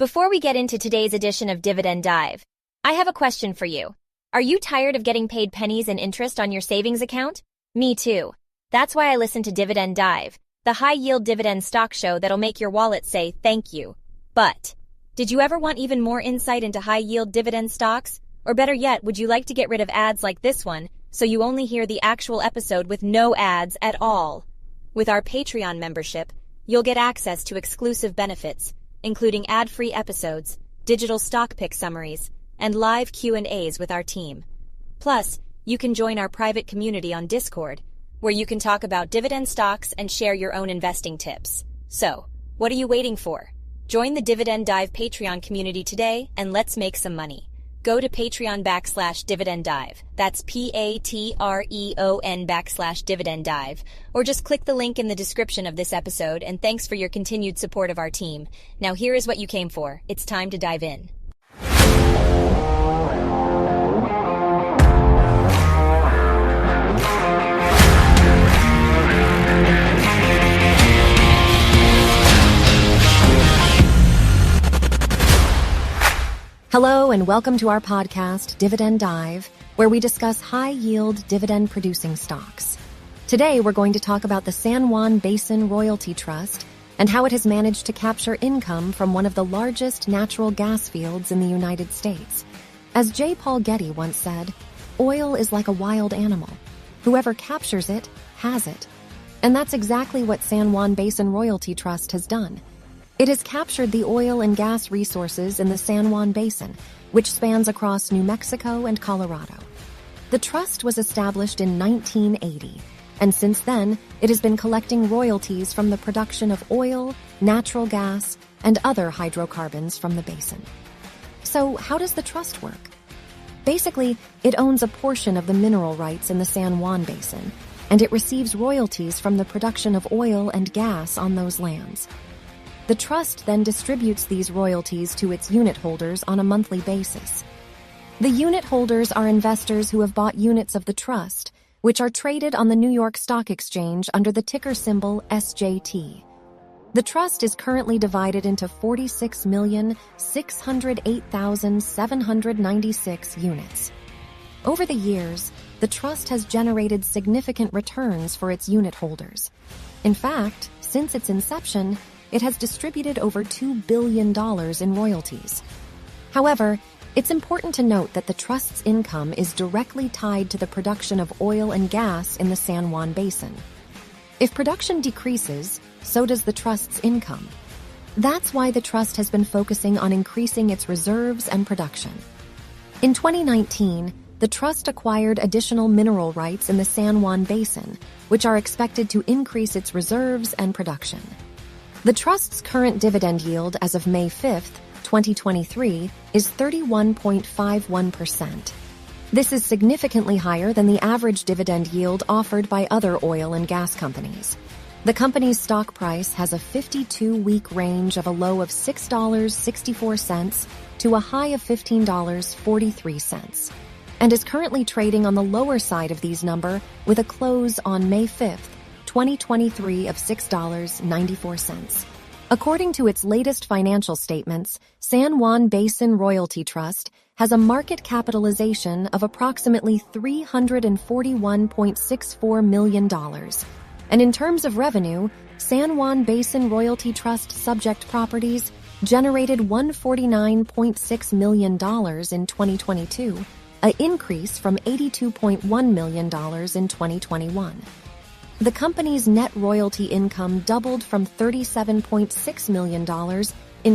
Before we get into today's edition of Dividend Dive, I have a question for you. Are you tired of getting paid pennies and interest on your savings account? Me too. That's why I listen to Dividend Dive, the high-yield dividend stock show that'll make your wallet say thank you. But, did you ever want even more insight into high-yield dividend stocks? Or better yet, would you like to get rid of ads like this one, so you only hear the actual episode with no ads at all? With our Patreon membership, you'll get access to exclusive benefits, including ad-free episodes, digital stock pick summaries, and live Q&As with our team. Plus, you can join our private community on Discord, where you can talk about dividend stocks and share your own investing tips. So, what are you waiting for? Join the Dividend Dive Patreon community today, and let's make some money. Go to Patreon/Dividend Dive. That's Patreon/Dividend Dive. Or just click the link in the description of this episode, and thanks for your continued support of our team. Now here is what you came for. It's time to dive in. Hello and welcome to our podcast, Dividend Dive, where we discuss high-yield dividend-producing stocks. Today, we're going to talk about the San Juan Basin Royalty Trust and how it has managed to capture income from one of the largest natural gas fields in the United States. As J. Paul Getty once said, oil is like a wild animal. Whoever captures it, has it. And that's exactly what San Juan Basin Royalty Trust has done. It has captured the oil and gas resources in the San Juan Basin, which spans across New Mexico and Colorado. The trust was established in 1980, and since then, it has been collecting royalties from the production of oil, natural gas, and other hydrocarbons from the basin. So, how does the trust work? Basically, it owns a portion of the mineral rights in the San Juan Basin, and it receives royalties from the production of oil and gas on those lands. The trust then distributes these royalties to its unit holders on a monthly basis. The unit holders are investors who have bought units of the trust, which are traded on the New York Stock Exchange under the ticker symbol SJT. The trust is currently divided into 46,608,796 units. Over the years, the trust has generated significant returns for its unit holders. In fact, since its inception, it has distributed over $2 billion in royalties. However, it's important to note that the trust's income is directly tied to the production of oil and gas in the San Juan Basin. If production decreases, so does the trust's income. That's why the trust has been focusing on increasing its reserves and production. In 2019, the trust acquired additional mineral rights in the San Juan Basin, which are expected to increase its reserves and production. The trust's current dividend yield as of May 5th, 2023, is 31.51%. This is significantly higher than the average dividend yield offered by other oil and gas companies. The company's stock price has a 52-week range of a low of $6.64 to a high of $15.43, and is currently trading on the lower side of these numbers with a close on May 5th, 2023 of $6.94. According to its latest financial statements, San Juan Basin Royalty Trust has a market capitalization of approximately $341.64 million. And in terms of revenue, San Juan Basin Royalty Trust subject properties generated $149.6 million in 2022, an increase from $82.1 million in 2021. The company's net royalty income doubled from $37.6 million in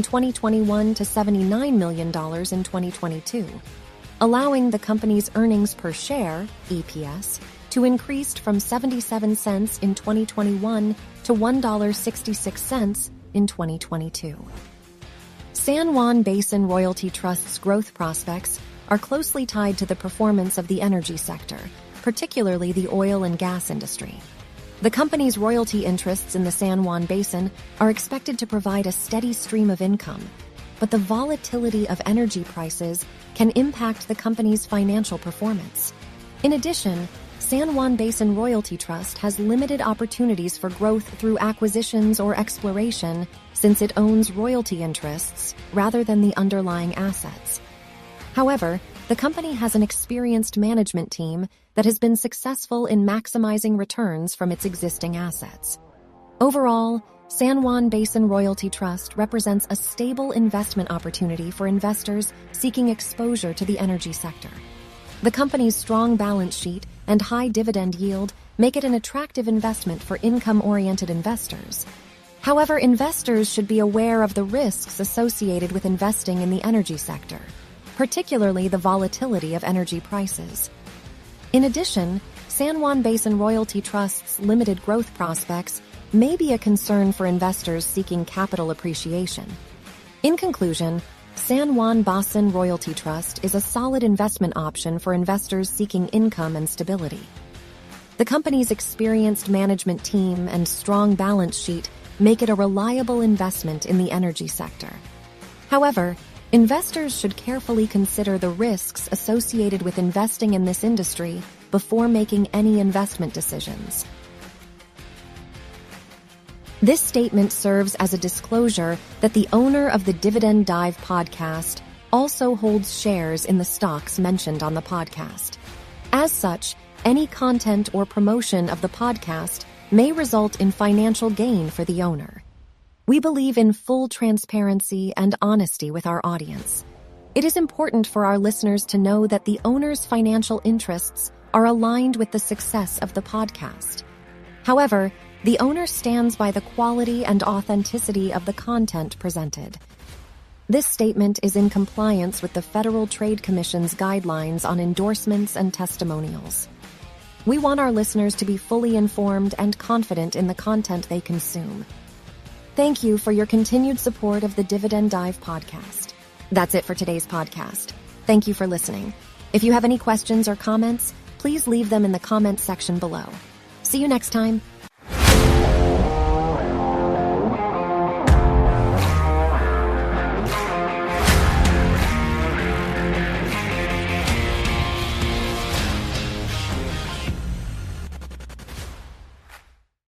2021 to $79 million in 2022, allowing the company's earnings per share, EPS, to increase from 77 cents in 2021 to $1.66 in 2022. San Juan Basin Royalty Trust's growth prospects are closely tied to the performance of the energy sector, particularly the oil and gas industry. The company's royalty interests in the San Juan Basin are expected to provide a steady stream of income, but the volatility of energy prices can impact the company's financial performance. In addition, San Juan Basin Royalty Trust has limited opportunities for growth through acquisitions or exploration since it owns royalty interests rather than the underlying assets. However, the company has an experienced management team that has been successful in maximizing returns from its existing assets. Overall, San Juan Basin Royalty Trust represents a stable investment opportunity for investors seeking exposure to the energy sector. The company's strong balance sheet and high dividend yield make it an attractive investment for income-oriented investors. However, investors should be aware of the risks associated with investing in the energy sector, particularly the volatility of energy prices. In addition, San Juan Basin Royalty Trust's limited growth prospects may be a concern for investors seeking capital appreciation. In conclusion, San Juan Basin Royalty Trust is a solid investment option for investors seeking income and stability. The company's experienced management team and strong balance sheet make it a reliable investment in the energy sector. However, investors should carefully consider the risks associated with investing in this industry before making any investment decisions. This statement serves as a disclosure that the owner of the Dividend Dive podcast also holds shares in the stocks mentioned on the podcast. As such, any content or promotion of the podcast may result in financial gain for the owner. We believe in full transparency and honesty with our audience. It is important for our listeners to know that the owner's financial interests are aligned with the success of the podcast. However, the owner stands by the quality and authenticity of the content presented. This statement is in compliance with the Federal Trade Commission's guidelines on endorsements and testimonials. We want our listeners to be fully informed and confident in the content they consume. Thank you for your continued support of the Dividend Dive podcast. That's it for today's podcast. Thank you for listening. If you have any questions or comments, please leave them in the comments section below. See you next time.